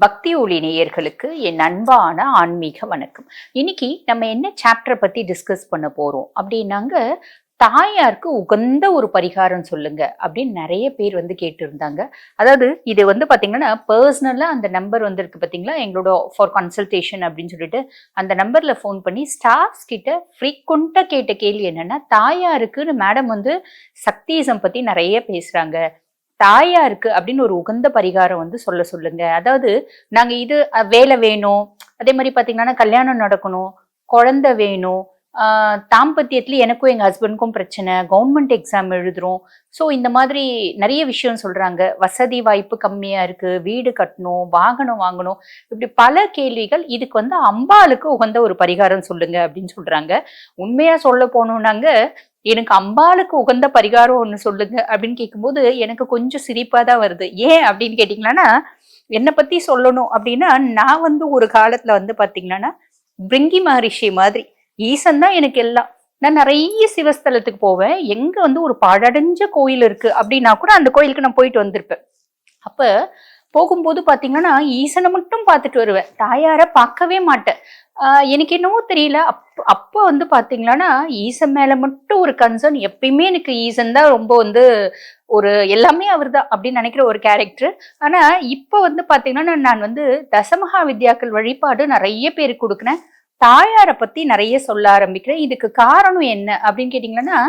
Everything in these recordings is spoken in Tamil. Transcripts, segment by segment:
பக்தி ஒளி நேயர்களுக்கு என் அன்பான ஆன்மீக வணக்கம். இன்னைக்கு நம்ம என்ன சாப்டர் பத்தி டிஸ்கஸ் பண்ண போறோம் அப்படின்னாங்க, தாயாருக்கு உகந்த ஒரு பரிகாரம் சொல்லுங்க அப்படின்னு நிறைய பேர் கேட்டிருந்தாங்க. அதாவது இது பாத்தீங்கன்னா பர்சனலா அந்த நம்பர் இருக்கு பாத்தீங்களா, எங்களோட ஃபார் கன்சல்டேஷன் அப்படின்னு சொல்லிட்டு அந்த நம்பர்ல ஃபோன் பண்ணி ஸ்டாஃப்ஸ் கிட்ட ஃப்ரீக்வெண்டா கேட்ட கேள்வி என்னன்னா, தாயாருக்கு மேடம் சக்திசம் பத்தி நிறைய பேசுறாங்க, தாயாருக்கு அப்படின்னு ஒரு உகந்த பரிகாரம் சொல்ல சொல்லுங்க. அதாவது நாங்க இது வேலை வேணும், அதே மாதிரி பாத்தீங்கன்னா கல்யாணம் நடக்கணும், குழந்தை வேணும், தாம்பத்தியத்துல எனக்கும் எங்க ஹஸ்பண்டுக்கும் பிரச்சனை, கவர்மெண்ட் எக்ஸாம் எழுதுறோம். ஸோ இந்த மாதிரி நிறைய விஷயம் சொல்றாங்க. வசதி வாய்ப்பு கம்மியா இருக்கு, வீடு கட்டணும், வாகனம் வாங்கணும், இப்படி பல கேள்விகள். இதுக்கு அம்பாளுக்கு உகந்த ஒரு பரிகாரம் சொல்லுங்க அப்படின்னு சொல்றாங்க. உண்மையா சொல்ல போனோம்னாங்க, எனக்கு அம்பாளுக்கு உகந்த பரிகாரம் ஒண்ணு சொல்லுங்க அப்படின்னு கேட்கும்போது எனக்கு கொஞ்சம் சிரிப்பா தான் வருது. ஏன் அப்படின்னு கேட்டீங்கன்னா, என்னை பத்தி சொல்லணும் அப்படின்னா, நான் ஒரு காலத்துல பாத்தீங்கன்னா பிரிங்கி மகரிஷி மாதிரி ஈசன் தான் எனக்கு எல்லாம். நான் நிறைய சிவஸ்தலத்துக்கு போவேன். எங்க ஒரு பாழடைஞ்ச கோயில் இருக்கு அப்படின்னா கூட அந்த கோயிலுக்கு நான் போயிட்டு வந்திருப்பேன். அப்ப போகும்போது பாத்தீங்கன்னா ஈசனை மட்டும் பார்த்துட்டு வருவேன், தாயார பார்க்கவே மாட்டேன். எனக்கு என்னவோ தெரியல, அப்ப பாத்தீங்கன்னா ஈசன் மேல மட்டும் ஒரு கன்சர்ன். எப்பயுமே எனக்கு ஈசன் தான் ரொம்ப ஒரு எல்லாமே அவர் தான் அப்படின்னு நினைக்கிற ஒரு கேரக்டர். ஆனா இப்ப பாத்தீங்கன்னா நான் தசமகா வித்யாக்கள் வழிபாடு நிறைய பேருக்கு கொடுக்குறேன், தாயாரை பத்தி நிறைய சொல்ல ஆரம்பிக்கிறேன். இதுக்கு காரணம் என்ன அப்படின்னு கேட்டீங்கன்னா,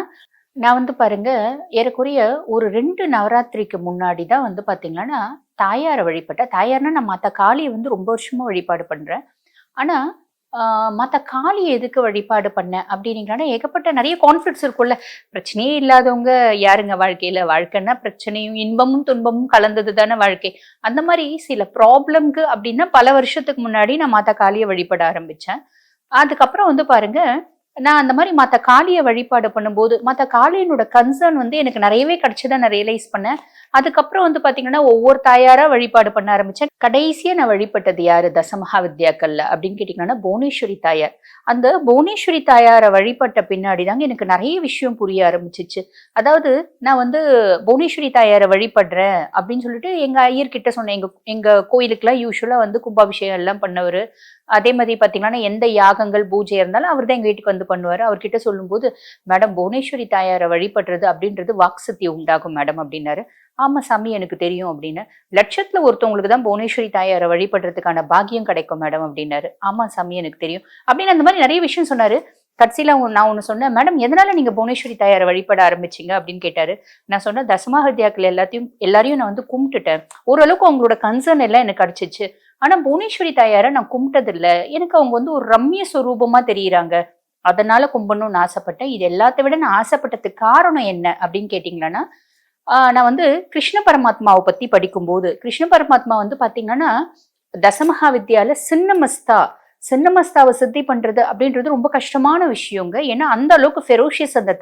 நான் பாருங்க, ஏறக்குறைய ஒரு 2 நவராத்திரிக்கு முன்னாடி தான் பாத்தீங்கன்னா தாயாரை வழிபட்ட. தாயார்னா நான் மாதா காளியை ரொம்ப வருஷமா வழிபாடு பண்றேன். ஆனா மாதா காளியை எதுக்கு வழிபாடு பண்ணேன் அப்படின்னீங்கன்னா, ஏகப்பட்ட நிறைய கான்ஃபிளிக்ட்ஸ் இருக்கும்ல. பிரச்சனையே இல்லாதவங்க யாருங்க வாழ்க்கையில? வாழ்க்கைன்னா பிரச்சனையும் இன்பமும் துன்பமும் கலந்தது தானே வாழ்க்கை. அந்த மாதிரி சில ப்ராப்ளம்க்கு அப்படின்னா பல வருஷத்துக்கு முன்னாடி நான் மாதா காளியை வழிபட ஆரம்பிச்சேன். அதுக்கப்புறம் பாருங்க, நான் அந்த மாதிரி மத்த காளியை வழிபாடு பண்ணும்போது மத்த காளியனோட கன்சர்ன் எனக்கு நிறையவே கிடைச்சதை நான் ரியலைஸ் பண்ணேன். அதுக்கப்புறம் பாத்தீங்கன்னா ஒவ்வொரு தாயாரா வழிபாடு பண்ண ஆரம்பிச்சேன். கடைசியா நான் வழிபட்டது யாரு தசமகா வித்யாக்கள்ல அப்படின்னு கேட்டீங்கன்னா புவனேஸ்வரி தாயார். அந்த புவனேஸ்வரி தாயாரை வழிபட்ட பின்னாடி தாங்க எனக்கு நிறைய விஷயம் புரிய ஆரம்பிச்சிச்சு. அதாவது நான் புவனேஸ்வரி தாயாரை வழிபடுறேன் அப்படின்னு சொல்லிட்டு எங்க ஐயர்கிட்ட சொன்னேன். எங்க கோயிலுக்குலாம் யூஸ்வலா கும்பாபிஷேகம் எல்லாம் பண்ணவரு. அதே மாதிரி பாத்தீங்கன்னா எந்த யாகங்கள் பூஜை இருந்தாலும் அவர் தான் எங்க வீட்டுக்கு பண்ணுவாரு. அவர்கிட்ட சொல்லும்போது, மேடம் புவனேஸ்வரி தாயாரை வழிபடுறது அப்படின்றது வாக்சக்தி உண்டாகும் மேடம் அப்படின்னாரு. ஆமா சாமி எனக்கு தெரியும் அப்படின்னு. லட்சத்துல ஒருத்தவங்களுக்கு தான் புவனேஸ்வரி தாயாரை வழிபடுறதுக்கான பாக்கியம் கிடைக்கும் மேடம் அப்படின்னாரு. ஆமா சாமி எனக்கு தெரியும் அப்படின்னு அந்த மாதிரி நிறைய விஷயம் சொன்னாரு. கடைசியில நான் ஒண்ணு சொன்னேன், மேடம் எதனால நீங்க புவனேஸ்வரி தாயாரை வழிபட ஆரம்பிச்சீங்க அப்படின்னு கேட்டாரு. நான் சொன்னேன், தசமஹத்யாக்கள் எல்லாரையும் நான் கும்பிட்டுட்டேன். ஓரளவுக்கு அவங்களோட கன்சர்ன் எல்லாம் எனக்கு கிடைச்சிச்சு. ஆனா புவனேஸ்வரி தாயாரை நான் கும்பிட்டது இல்ல. எனக்கு அவங்க ஒரு ரம்ய சொரூபமா தெரியுறாங்க, அதனால கும்பிடணும்னு ஆசைப்பட்டேன். இது எல்லாத்த விட நான் ஆசைப்பட்டதுக்கு காரணம் என்ன அப்படின்னு கேட்டீங்கன்னா, நான் கிருஷ்ண பரமாத்மாவை பத்தி படிக்கும்போது, கிருஷ்ண பரமாத்மா பாத்தீங்கன்னா தசமகா வித்யால சின்னமஸ்தாவை சித்தி பண்றது அப்படின்றது ரொம்ப கஷ்டமான விஷயங்க. ஏன்னா அந்த அளவுக்கு ஃபெரோஷியஸ் அந்த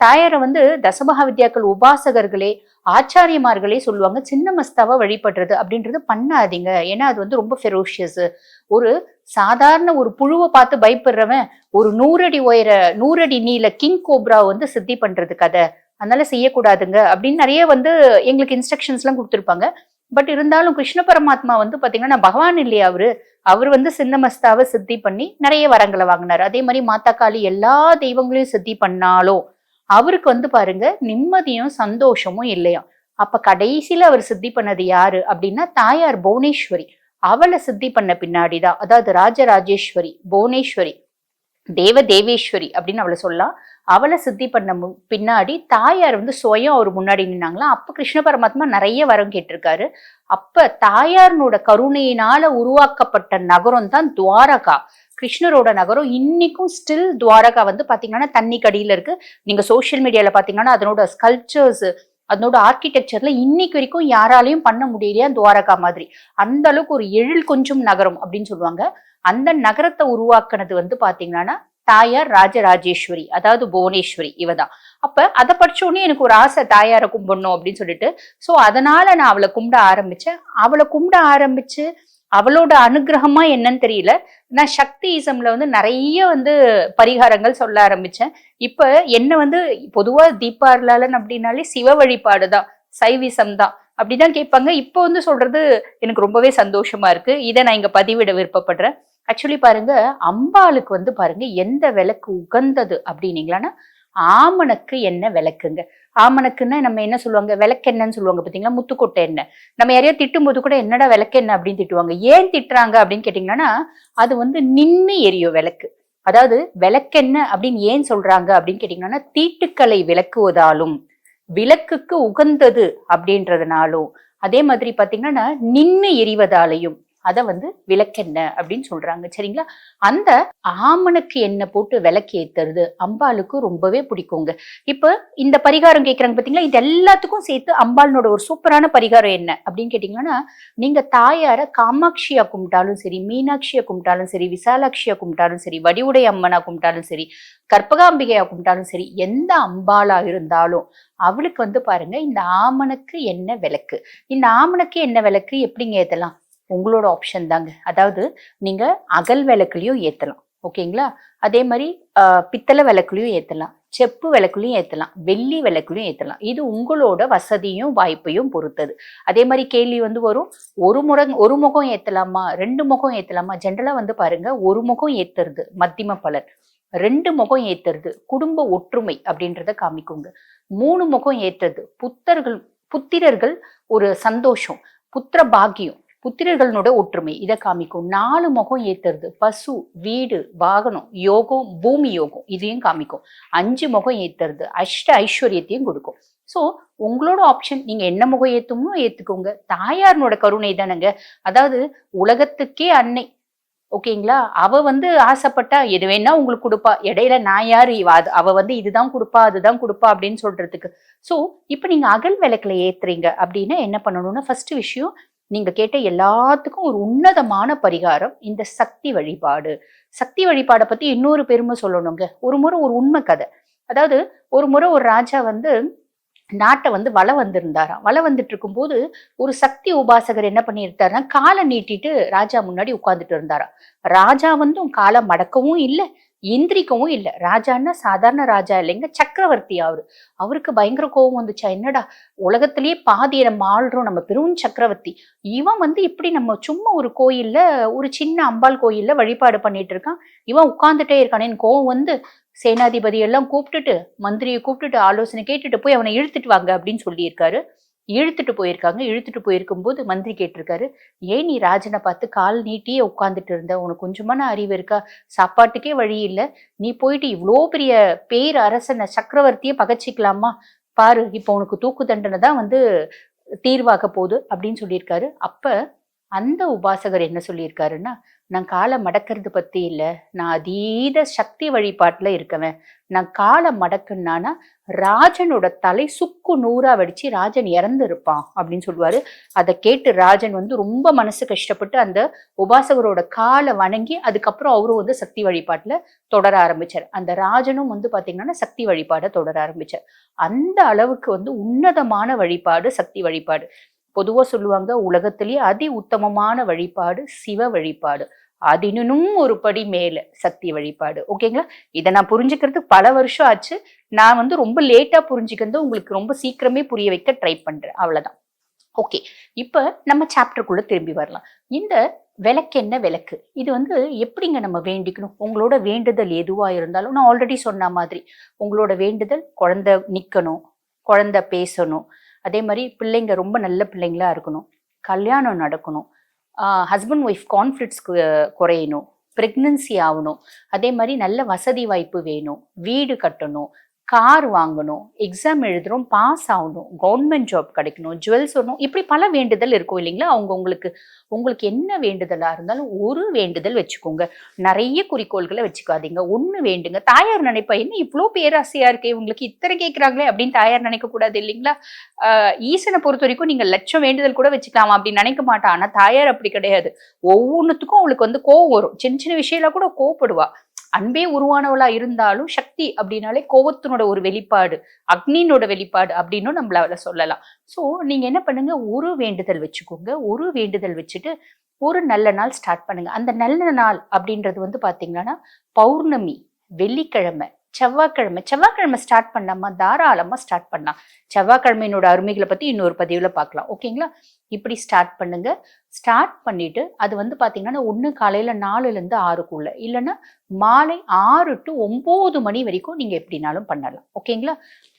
தாயாரை தசமகா வித்யாக்கள் உபாசகர்களே ஆச்சாரியமார்களே சொல்லுவாங்க, சின்னமஸ்தாவை வழிபடுறது அப்படின்றது பண்ணாதீங்க. ஏன்னா அது ரொம்ப ஃபெரோஷியஸ். ஒரு சாதாரண ஒரு புழுவை பார்த்து பயப்படுறவன் ஒரு 100 அடி நீல கிங் கோப்ரா சித்தி பண்றது கதை, அதனால செய்யக்கூடாதுங்க அப்படின்னு நிறைய எங்களுக்கு இன்ஸ்ட்ரக்ஷன்ஸ் எல்லாம் கொடுத்துருப்பாங்க. பட் இருந்தாலும் கிருஷ்ண பரமாத்மா பாத்தீங்கன்னா பகவான் இல்லையா, அவர் சின்னமஸ்தாவை சித்தி பண்ணி நிறைய வரங்களை வாங்கினாரு. அதே மாதிரி மாதா காளி எல்லா தெய்வங்களையும் சித்தி பண்ணாலும் அவருக்கு பாருங்க நிம்மதியும் சந்தோஷமும் இல்லையா. அப்ப கடைசியில அவர் சித்தி பண்ணது யாரு அப்படின்னா தாயார் புவனேஸ்வரி. அவளை சித்தி பண்ண பின்னாடிதான், அதாவது ராஜராஜேஸ்வரி, புவனேஸ்வரி, தேவேஸ்வரி அப்படின்னு அவளை சொல்லலாம். அவளை சித்தி பண்ண பின்னாடி தாயார் சுயம் அவர் முன்னாடி நின்னாங்களா. அப்ப கிருஷ்ண பரமாத்மா நிறைய வரம் கேட்டிருக்காரு. அப்ப தாயார்னோட கருணையினால உருவாக்கப்பட்ட நகரம் தான் துவாரகா, கிருஷ்ணரோட நகரம். இன்னைக்கும் ஸ்டில் துவாரகா பாத்தீங்கன்னா தண்ணி கடியில இருக்கு. நீங்க சோசியல் மீடியால பாத்தீங்கன்னா அதனோட ஸ்கல்ப்சர்ஸ், அதனோட ஆர்கிடெக்சர்ல இன்னைக்கு வரைக்கும் யாராலையும் பண்ண முடியலையா துவாரகா மாதிரி. அந்த அளவுக்கு ஒரு எழில் கொஞ்சம் நகரம் அப்படின்னு சொல்லுவாங்க. அந்த நகரத்தை உருவாக்குனது பாத்தீங்கன்னா தாயார் ராஜராஜேஸ்வரி, அதாவது புவனேஸ்வரி இவதான். அப்ப அதை படிச்சோடனே எனக்கு ஒரு ஆசை, தாயாரை கும்பிடணும் அப்படின்னு சொல்லிட்டு. சோ அதனால நான் அவளை கும்பிட ஆரம்பிச்சேன். அவளை கும்பிட ஆரம்பிச்சு அவளோட அனுகிரகமா என்னன்னு தெரியல, நான் சக்தியிசம்ல நிறைய பரிகாரங்கள் சொல்ல ஆரம்பிச்சேன். இப்ப என்ன பொதுவா தீபாவளி அப்படின்னாலே சிவ வழிபாடுதான், சைவிசம் தான். அப்படிதான் கேட்பாங்க. இப்போ வந்து சொல்றது எனக்கு ரொம்பவே சந்தோஷமா இருக்கு. இதை நான் இங்க பதிவிட விருப்பப்படுறேன். ஆக்சுவலி பாருங்க, அம்பாளுக்கு வந்து பாருங்க எந்த விளக்கு உகந்தது அப்படின்னீங்களான்னா, ஆமணக்கு எண்ணெய் விளக்குங்க. ஆமணக்குன்னா நம்ம என்ன சொல்லுவாங்க, விளக்கெண்ணெய்ன்னு சொல்லுவாங்க பாத்தீங்களா, முத்துக்கொட்டை எண்ணெய். நம்ம யாரையா திட்டும்போது கூட என்னடா விளக்கெண்ணெய் அப்படின்னு திட்டுவாங்க. ஏன் திட்டுறாங்க அப்படின்னு கேட்டீங்கன்னா, அது வந்து நின்னு எரியும் விளக்கு. அதாவது விளக்கெண்ணெய் அப்படின்னு ஏன் சொல்றாங்க அப்படின்னு கேட்டீங்கன்னா, தீட்டுக்களை விளக்குவதாலும், விளக்குக்கு உகந்தது அப்படின்றதுனாலும், அதே மாதிரி பாத்தீங்கன்னா நின்னு எரிவதாலையும் அத வந்து விளக்கெண்ணெய் அப்படின்னு சொல்றாங்க. சரிங்களா? அந்த ஆமணக்கு எண்ணெய் போட்டு விளக்கு ஏத்துறது அம்பாளுக்கு ரொம்பவே பிடிக்குங்க. இப்ப இந்த பரிகாரம் கேட்கறாங்க பாத்தீங்களா, இது எல்லாத்துக்கும் சேர்த்து அம்பாளனோட ஒரு சூப்பரான பரிகாரம் என்ன அப்படின்னு கேட்டீங்கன்னா, நீங்க தாயார காமாட்சியா கும்பிட்டாலும் சரி, மீனாட்சியா கும்பிட்டாலும் சரி, விசாலாட்சியா கும்பிட்டாலும் சரி, வடிவுடை அம்மனா கும்பிட்டாலும் சரி, கற்பகாம்பிகையா கும்பிட்டாலும் சரி, எந்த அம்பாளா இருந்தாலும் அவளுக்கு வந்து பாருங்க இந்த ஆமணக்கு எண்ணெய் விளக்கு. இந்த ஆமணக்கு எண்ணெய் விளக்கு எப்படிங்க ஏத்தலாம்? உங்களோட ஆப்ஷன் தாங்க. அதாவது நீங்க அகல் விளக்குலயும் ஏத்தலாம். ஓகேங்களா? அதே மாதிரி பித்தளை விளக்குலயும் ஏத்தலாம், செப்பு விளக்குலயும் ஏத்தலாம், வெள்ளி விளக்குலயும் ஏத்தலாம். இது உங்களோட வசதியும் வாய்ப்பையும் பொறுத்தது. அதே மாதிரி கேள்வி வந்து வரும், ஒரு முகம் ஏத்தலாமா, 2 முகம் ஏத்தலாமா? ஜென்ரலா வந்து பாருங்க, ஒரு முகம் ஏத்துறது மத்திம பலன், 2 முகம் ஏத்துறது குடும்ப ஒற்றுமை அப்படின்றத காமிக்குங்க. 3 முகம் ஏத்துறது புத்திரர்கள் ஒரு சந்தோஷம், புத்திர பாக்கியம், புத்திரர்களோட ஒற்றுமை இதை காமிக்கும். 4 முகம் ஏத்துறது பசு, வீடு, வாகனம், யோகம், பூமி யோகம் இதையும் காமிக்கும். 5 முகம் ஏத்துறது அஷ்ட ஐஸ்வர்யத்தையும் கொடுக்கும். சோ உங்களோட ஆப்ஷன், நீங்க என்ன முகம் ஏத்துமோ ஏத்துக்கோங்க. தாயாரனோட கருணை தானங்க. அதாவது உலகத்துக்கே அன்னை. ஓகேங்களா? அவ வந்து ஆசைப்பட்டா எது வேணா உங்களுக்கு கொடுப்பா. இடையில நான் யாரு, அவ வந்து இதுதான் கொடுப்பா அதுதான் கொடுப்பா அப்படின்னு சொல்றதுக்கு. சோ இப்ப நீங்க அகல் விளக்குல ஏத்துறீங்க அப்படின்னா என்ன பண்ணணும்னா, ஃபர்ஸ்ட் விஷயம், நீங்க கேட்ட எல்லாத்துக்கும் ஒரு உன்னதமான பரிகாரம் இந்த சக்தி வழிபாடு. சக்தி வழிபாடை பத்தி இன்னொரு பெருமை சொல்லணுங்க. ஒரு முறை ஒரு உண்மை கதை. அதாவது ஒரு முறை ஒரு ராஜா வந்து நாட்டை வந்து வலம் வந்திருந்தாராம். வலம் வந்துட்டு இருக்கும்போது ஒரு சக்தி உபாசகர் என்ன பண்ணியிருந்தாருன்னா, காலை நீட்டிட்டு ராஜா முன்னாடி உட்கார்ந்துட்டு இருந்தாராம். ராஜா வந்து காலை மடக்கவும் இல்லை, எந்திரிக்கவும் இல்லை. ராஜான்னா சாதாரண ராஜா இல்லைங்க, சக்கரவர்த்தி அவரு. அவருக்கு பயங்கர கோபம் வந்துச்சா, என்னடா உலகத்திலேயே பாதியை நம்ம ஆள்றோம், நம்ம பெரும் சக்கரவர்த்தி, இவன் வந்து இப்படி நம்ம சும்மா ஒரு கோயில்ல, ஒரு சின்ன அம்பாள் கோயில்ல வழிபாடு பண்ணிட்டு இருக்கான், இவன் உட்கார்ந்துட்டே இருக்கானேன்னு கோவம் வந்து சேனாதிபதி எல்லாம் கூப்பிட்டுட்டு, மந்திரியை கூப்பிட்டுட்டு ஆலோசனை கேட்டுட்டு போய் அவனை இழுத்துட்டு வாங்க அப்படின்னு சொல்லியிருக்காரு. இழுத்துட்டு போயிருக்காங்க. இழுத்துட்டு போயிருக்கும்போது மந்திரி கேட்டிருக்காரு, ஏன் நீ ராஜனை பார்த்து கால் நீட்டியே உட்கார்ந்துட்டு இருந்த, உனக்கு கொஞ்சமான அறிவு இருக்கா, சாப்பாட்டுக்கே வழி இல்லை, நீ போயிட்டு இவ்வளோ பெரிய பேர் அரசனை சக்கரவர்த்தியை பகச்சிக்கலாமா, பாரு இப்போ உனக்கு தூக்கு தண்டனை தான் வந்து தீர்வாக போகுது அப்படின்னு சொல்லியிருக்காரு. அப்ப அந்த உபாசகர் என்ன சொல்லியிருக்காருன்னா, நான் காலை மடக்கிறது பத்தி இல்ல, நான் அதீத சக்தி வழிபாட்டுல இருக்கவன். நான் காலை மடக்குனானா ராஜனோட தலை சுக்கு நூறா வெடிச்சு ராஜன் இறந்து இருப்பான் அப்படின்னு சொல்லுவாரு. அதை கேட்டு ராஜன் வந்து ரொம்ப மனசு கஷ்டப்பட்டு அந்த உபாசகரோட காலை வணங்கி அதுக்கப்புறம் அவரும் வந்து சக்தி வழிபாட்டுல தொடர ஆரம்பிச்சார். அந்த ராஜனும் வந்து பாத்தீங்கன்னா சக்தி வழிபாடை தொடர ஆரம்பிச்சார். அந்த அளவுக்கு வந்து உன்னதமான வழிபாடு சக்தி வழிபாடு. பொதுவா சொல்லுவாங்க, உலகத்திலேயே அதி உத்தமமான வழிபாடு சிவ வழிபாடு, அதினும் ஒரு படி மேல சக்தி வழிபாடு. ஓகேங்களா? இதை நான் புரிஞ்சுக்கிறதுக்கு பல வருஷம் ஆச்சு. நான் வந்து ரொம்ப லேட்டா புரிஞ்சுக்கிறது உங்களுக்கு ரொம்ப சீக்கிரமே புரிய வைக்க ட்ரை பண்றேன். அவ்வளவுதான். ஓகே, இப்ப நம்ம சாப்டருக்குள்ள திரும்பி வரலாம். இந்த விளக்கெண்ண விளக்கு இது வந்து எப்படிங்க நம்ம வேண்டிக்கணும்? உங்களோட வேண்டுதல் எதுவா இருந்தாலும், நான் ஆல்ரெடி சொன்ன மாதிரி உங்களோட வேண்டுதல் குழந்தை நிக்கணும், குழந்தை பேசணும், அதே மாதிரி பிள்ளைங்க ரொம்ப நல்ல பிள்ளைங்களா இருக்கணும், கல்யாணம் நடக்கணும், ஹஸ்பண்ட் ஒய்ஃப் கான்ஃப்ளிக்ட்ஸ் குறையணும், பிரெக்னன்சி ஆகணும், அதே மாதிரி நல்ல வசதி வாய்ப்பு வேணும், வீடு கட்டணும், கார் வாங்கணும், எக்ஸாம் எழுதுறோம் பாஸ் ஆகணும், கவர்மெண்ட் ஜாப் கிடைக்கணும், ஜுவல்ஸ் வரணும், இப்படி பல வேண்டுதல் இருக்கும் இல்லைங்களா? உங்களுக்கு என்ன வேண்டுதலா இருந்தாலும் ஒரு வேண்டுதல் வச்சுக்கோங்க. நிறைய குறிக்கோள்களை வச்சுக்காதீங்க. ஒண்ணு வேண்டுங்க. தாயார் நினைப்பா, என்ன இவ்வளோ பேராசையா இருக்கு இவங்களுக்கு, இத்தனை கேட்கறாங்களே அப்படின்னு தாயார் நினைக்க கூடாது இல்லைங்களா? ஈசனை பொறுத்த வரைக்கும் நீங்க லட்சம் வேண்டுதல் கூட வச்சுக்கலாம் அப்படின்னு நினைக்க மாட்டா. ஆனா தாயார் அப்படி கிடையாது. ஒவ்வொன்றுத்துக்கும் அவளுக்கு வந்து கோவம் வரும். சின்ன சின்ன விஷயம் கூட கோவப்படுவா. அன்பே உருவானவளா இருந்தாலும் சக்தி அப்படின்னாலே கோவத்தினோட ஒரு வெளிப்பாடு, அக்னினோட வெளிப்பாடு அப்படின்னு நம்மளால சொல்லலாம். சோ நீங்க என்ன பண்ணுங்க, ஒரு வேண்டுதல் வச்சுக்கோங்க. ஒரு வேண்டுதல் வச்சுட்டு ஒரு நல்ல நாள் ஸ்டார்ட் பண்ணுங்க. அந்த நல்ல நாள் அப்படின்றது வந்து பாத்தீங்கன்னா பௌர்ணமி, வெள்ளிக்கிழமை, செவ்வாய்க்கிழமை ஸ்டார்ட் பண்ணாமா, தாராளமா ஸ்டார்ட் பண்ணலாம். செவ்வாய்க்கிழமையினோட அருமைகளை பத்தி இன்னொரு பதிவுல பார்க்கலாம். ஓகேங்களா? இப்படி ஸ்டார்ட் பண்ணுங்க. ஸ்டார்ட் பண்ணிட்டு அது வந்து பாத்தீங்கன்னா ஒண்ணு காலையில 4ல இருந்து 6க்குள்ள, இல்லைன்னா மாலை 6 to 9 மணி வரைக்கும் நீங்க எப்படினாலும் பண்ணலாம். ஓகேங்களா?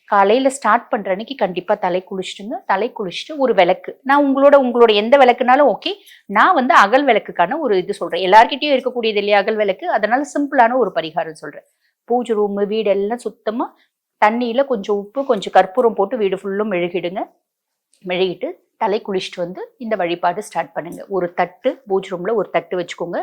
காலையில ஸ்டார்ட் பண்ற அன்னைக்கு கண்டிப்பா தலை குளிச்சுட்டுங்க. தலை குளிச்சுட்டு ஒரு விளக்கு, நான் உங்களோட எந்த விளக்குனாலும் ஓகே. நான் வந்து அகல் விளக்குக்கான ஒரு இது சொல்றேன். எல்லார்கிட்டயும் இருக்கக்கூடியது இல்லையா அகல் விளக்கு, அதனால சிம்பிளான ஒரு பரிகாரம் சொல்றேன். பூஜை ரூம் வீடு எல்லாம் சுத்தமா தண்ணியில கொஞ்சம் உப்பு கொஞ்சம் கற்பூரம் போட்டு வீடு ஃபுல்லும் மெழுகிடுங்க. மெழுகிட்டு தலை குளிச்சுட்டு வந்து இந்த வழிபாடு ஸ்டார்ட் பண்ணுங்க. ஒரு தட்டு, பூஜை ரூம்ல ஒரு தட்டு வச்சுக்கோங்க.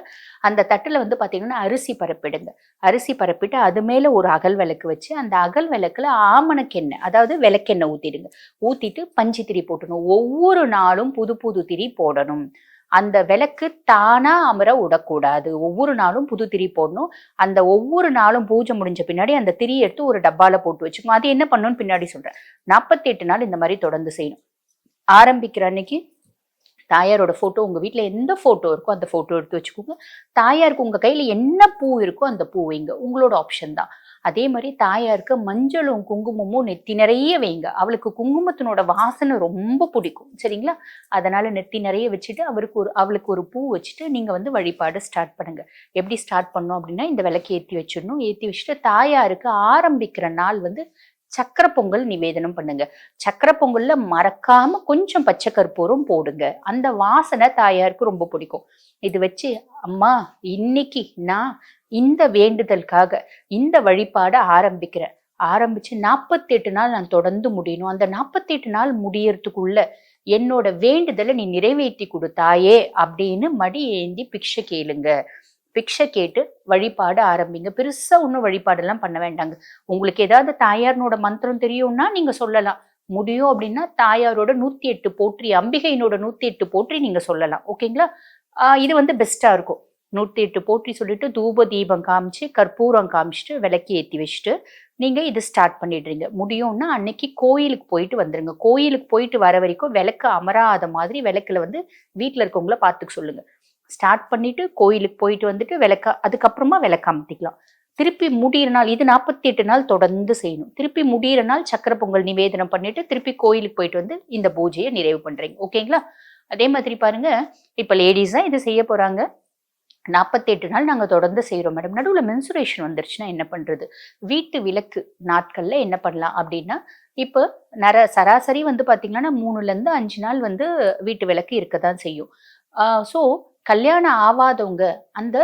அந்த தட்டுல வந்து பாத்தீங்கன்னா அரிசி பரப்பிடுங்க. அரிசி பரப்பிட்டு அது மேல ஒரு அகல் விளக்கு வச்சு அந்த அகல் விளக்குல ஆமணக்கெண்ணெய், அதாவது விளக்கெண்ணெய் ஊத்திடுங்க. ஊத்திட்டு பஞ்சு திரி போட்டணும். ஒவ்வொரு நாளும் புது புது திரி போடணும். அந்த விளக்கு தானா அமர விடக்கூடாது. ஒவ்வொரு நாளும் புது திரி போடணும். அந்த ஒவ்வொரு நாளும் பூஜை முடிஞ்ச பின்னாடி அந்த திரி எடுத்து ஒரு டப்பால போட்டு வச்சுக்கணும். அது என்ன பண்ணணும்னு பின்னாடி சொல்றேன். 48 நாள் இந்த மாதிரி தொடர்ந்து செய்யணும். ஆரம்பிக்கிற அன்னைக்கு தாயாரோட போட்டோ, உங்க வீட்டுல எந்த போட்டோ இருக்கோ அந்த போட்டோ எடுத்து வச்சுக்கோங்க. தாயாருக்கு உங்க கையில என்ன பூ இருக்கோ அந்த பூ வைங்க. உங்களோட ஆப்ஷன் தான். அதே மாதிரி தாயாருக்கு மஞ்சளும் குங்குமமும் நெத்தி நிறைய வைங்க. அவளுக்கு குங்குமத்தினோட வாசனை ரொம்ப பிடிக்கும். சரிங்களா? அதனால நெத்தி நிறைய வச்சுட்டு அவளுக்கு ஒரு பூ வச்சுட்டு நீங்க வந்து வழிபாடு ஸ்டார்ட் பண்ணுங்க. எப்படி ஸ்டார்ட் பண்ணோம் அப்படின்னா, இந்த விளக்கு ஏற்றி வச்சிடணும். ஏற்றி வச்சுட்டு தாயாருக்கு ஆரம்பிக்கிற நாள் வந்து சக்கரை பொங்கல் நிவேதனம் பண்ணுங்க. சக்கரை பொங்கல்ல மறக்காம கொஞ்சம் பச்சை கற்பூரம் போடுங்க. அந்த வாசனை தாயாருக்கு ரொம்ப பிடிக்கும். இது வச்சு, அம்மா இன்னைக்கு நான் இந்த வேண்டுதலுக்காக இந்த வழிபாட ஆரம்பிக்கிறேன். ஆரம்பிச்சு 48 நாள் நான் தொடர்ந்து முடியணும். அந்த 48 நாள் முடியறதுக்குள்ள என்னோட வேண்டுதலை நீ நிறைவேற்றி கொடுத்தாயே அப்படின்னு மடி ஏந்தி பிக்ஷை கேளுங்க. பிக்ஷை கேட்டு வழிபாடு ஆரம்பிங்க. பெருசா ஒன்றும் வழிபாடெல்லாம் பண்ண வேண்டாங்க. உங்களுக்கு ஏதாவது தாயாரோட மந்திரம் தெரியும்னா நீங்க சொல்லலாம். முடியும் அப்படின்னா தாயாரோட 108 போற்றி, அம்பிகையினோட 108 போற்றி நீங்க சொல்லலாம். ஓகேங்களா? இது வந்து பெஸ்டா இருக்கும். 108 போற்றி சொல்லிட்டு தூப தீபம் காமிச்சு கற்பூரம் காமிச்சிட்டு விளக்கி ஏற்றி வச்சுட்டு நீங்க இது ஸ்டார்ட் பண்ணிடுறீங்க. முடியும்னா அன்னைக்கு கோயிலுக்கு போயிட்டு வந்துருங்க. கோயிலுக்கு போயிட்டு வர வரைக்கும் விளக்கு அமராத மாதிரி விளக்குல வந்து வீட்டுல இருக்கவங்கள பார்த்துக்க சொல்லுங்க. ஸ்டார்ட் பண்ணிட்டு கோயிலுக்கு போயிட்டு வந்துட்டு அதுக்கப்புறமா விளக்க அமர்த்திக்கலாம். திருப்பி முடிகிற நாள், இது 48 நாள் தொடர்ந்து செய்யணும். திருப்பி முடிகிற நாள் சக்கரை பொங்கல் நிவேதனம் பண்ணிட்டு திருப்பி கோயிலுக்கு போயிட்டு வந்து இந்த பூஜையை நிறைவு பண்றீங்க. ஓகேங்களா? அதே மாதிரி பாருங்க, இப்ப லேடிஸ் தான் இது செய்ய போறாங்க. 48 நாள் நாங்க தொடர்ந்து செய்யறோம் மேடம். நடுவுல மென்சுரேஷன் வந்துருச்சுன்னா என்ன பண்றது? வீட்டு விளக்கு நாட்கள்ல என்ன பண்ணலாம் அப்படின்னா, இப்போ சராசரி வந்து பாத்தீங்கன்னா 3ல இருந்து 5 நாள் வந்து வீட்டு விளக்கு இருக்கதான் செய்யும். ஸோ கல்யாணம் ஆவாதவங்க அந்த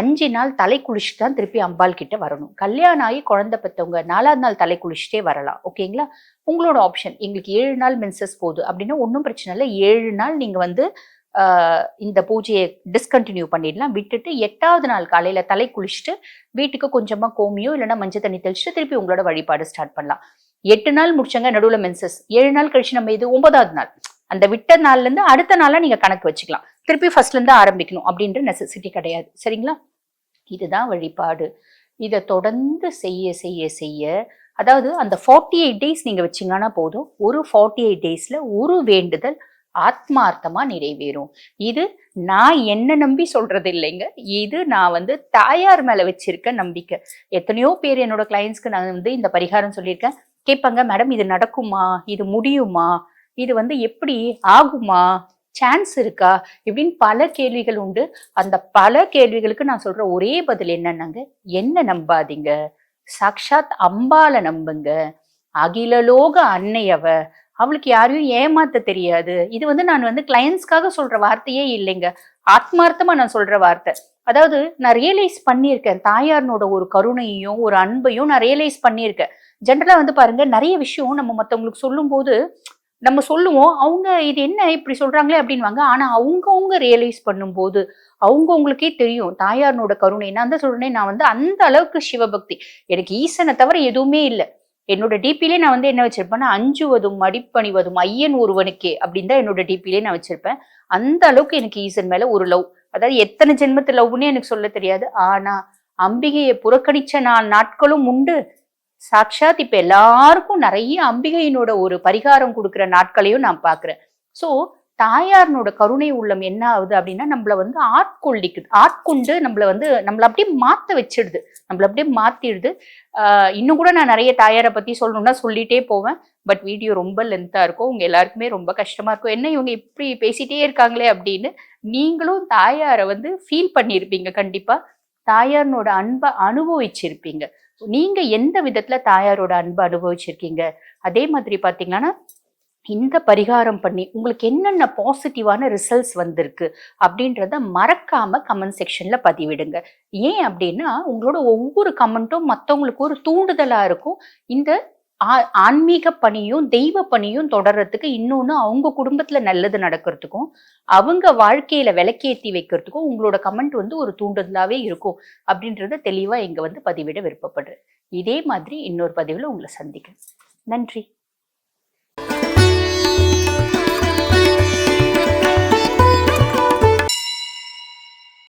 5 நாள் தலை குளிச்சுட்டு தான் திருப்பி அம்பாள் கிட்ட வரணும். கல்யாணம் ஆகி குழந்தை பெற்றவங்க 4வது நாள் தலை குளிச்சுட்டே வரலாம். ஓகேங்களா? உங்களோட ஆப்ஷன். எங்களுக்கு 7 நாள் மென்சஸ் போகுது அப்படின்னா ஒன்றும் பிரச்சனை இல்லை. 7 நாள் நீங்க வந்து இந்த பூஜையை டிஸ்கண்டினியூ பண்ணிடலாம். விட்டுட்டு 8வது நாள் காலையில தலை குளிச்சுட்டு வீட்டுக்கு கொஞ்சமா கோமியோ இல்லைன்னா மஞ்சள் தண்ணி தெளிச்சுட்டு திருப்பி உங்களோட வழிபாடு ஸ்டார்ட் பண்ணலாம். 8 நாள் முடிச்சங்க, நடுவுல மென்சஸ். 7 நாள் கழிச்சு நம்ம இது 9வது நாள், அந்த விட்ட நாள்ல இருந்து அடுத்த நாளா நீங்க கணக்கு வச்சுக்கலாம். திருப்பி ஃபர்ஸ்ட்ல இருந்து ஆரம்பிக்கணும் அப்படின்ற நெசசிட்டி கிடையாது. சரிங்களா? இதுதான் வழிபாடு. இதை தொடர்ந்து செய்ய செய்ய செய்ய, அதாவது அந்த 48 டேஸ் நீங்க வச்சீங்கன்னா போதும். ஒரு 48 டேஸ்ல ஒரு வேண்டுதல் ஆத்மார்த்தமா நிறைவேறும். இது நான் என்ன நம்பி சொல்றது இல்லைங்க. இது நான் வந்து தாயார் மேல வச்சிருக்க நம்பிக்கை. எத்தனையோ பேர் என்னோட கிளைண்ட்ஸ்க்கு நான் வந்து இந்த பரிகாரம் சொல்லியிருக்கேன். கேட்பாங்க, மேடம் இது நடக்குமா, இது முடியுமா, இது வந்து எப்படி ஆகுமா, சான்ஸ் இருக்கா, இப்படின்னு பல கேள்விகள் உண்டு. அந்த பல கேள்விகளுக்கு நான் சொல்ற ஒரே பதில் என்னன்னாங்க, என்ன நம்பாதீங்க, சாக்ஷாத் அம்பால நம்புங்க. அகிலலோக அன்னையவ, அவளுக்கு யாரையும் ஏமாத்த தெரியாது. இது வந்து நான் வந்து கிளையன்ஸ்க்காக சொல்ற வார்த்தையே இல்லைங்க, ஆத்மார்த்தமா நான் சொல்ற வார்த்தை. அதாவது நான் ரியலைஸ் பண்ணியிருக்கேன், தாயார்னோட ஒரு கருணையையும் ஒரு அன்பையும் நான் ரியலைஸ் பண்ணியிருக்கேன். ஜென்ரலா வந்து பாருங்க, நிறைய விஷயம் நம்ம மற்றவங்களுக்கு சொல்லும் போது நம்ம சொல்லுவோம், அவங்க இது என்ன இப்படி சொல்றாங்களே அப்படின்வாங்க. ஆனா அவங்கவுங்க ரியலைஸ் பண்ணும்போது அவங்கவுங்களுக்கே தெரியும் தாயார்னோட கருணை. நான் தான் சொல்றேன், நான் வந்து அந்த அளவுக்கு சிவபக்தி. எனக்கு ஈசனை தவிர எதுவுமே இல்லை. என்னோட டிபிலே நான் வந்து என்ன வச்சிருப்பேன்னா, அஞ்சுவதும் அடிப்பணிவதும் ஐயன் ஒருவனுக்கே அப்படின்னு தான் என்னோட டிபிலே நான் வச்சிருப்பேன். அந்த அளவுக்கு எனக்கு ஈசன் மேல ஒரு லவ். அதாவது எத்தனை ஜென்மத்து லவ்னே எனக்கு சொல்ல தெரியாது. ஆனா அம்பிகையை புறக்கணிச்ச நாட்களும் உண்டு. சாக்ஷாத் இப்ப எல்லாருக்கும் நிறைய அம்பிகையினோட ஒரு பரிகாரம் கொடுக்குற நாட்களையும் நான் பாக்குறேன். சோ தாயாரினோட கருணை உள்ளம் என்ன ஆகுது அப்படின்னா நம்மள வந்து ஆட்கொண்டு நம்மள அப்படியே மாத்த வச்சிடுது, நம்மள அப்படியே மாத்திடுது. இன்னும் கூட நான் நிறைய தாயாரை பத்தி சொல்லணும்னா சொல்லிட்டே போவேன். பட் வீடியோ ரொம்ப லென்த்தா இருக்கும், உங்க எல்லாருக்குமே ரொம்ப கஷ்டமா இருக்கும். என்ன இவங்க இப்படி பேசிட்டே இருக்காங்களே அப்படின்னு. நீங்களும் தாயாரை வந்து ஃபீல் பண்ணியிருப்பீங்க கண்டிப்பா. தாயாரினோட அன்பை அனுபவிச்சிருப்பீங்க. நீங்க எந்த விதத்துல தாயாரோட அன்பை அனுபவிச்சிருக்கீங்க? அதே மாதிரி பாத்தீங்கன்னா இந்த பரிகாரம் பண்ணி உங்களுக்கு என்னென்ன பாசிட்டிவான ரிசல்ட்ஸ் வந்திருக்கு அப்படின்றத மறக்காம கமெண்ட் செக்ஷன்ல பதிவிடுங்க. ஏன் அப்படின்னா உங்களோட ஒவ்வொரு கமெண்ட்டும் மற்றவங்களுக்கு ஒரு தூண்டுதலா இருக்கும். இந்த ஆன்மீக பணியும் தெய்வ பணியும் தொடர்றதுக்கு, இன்னொன்னு அவங்க குடும்பத்துல நல்லது நடக்கிறதுக்கும், அவங்க வாழ்க்கையில விளக்கேத்தி வைக்கிறதுக்கும் உங்களோட கமெண்ட் வந்து ஒரு தூண்டுதலாவே இருக்கும் அப்படின்றத தெளிவா இங்க வந்து பதிவிட விருப்பப்படுறேன். இதே மாதிரி இன்னொரு பதிவுல உங்களை சந்திக்கிறேன். நன்றி.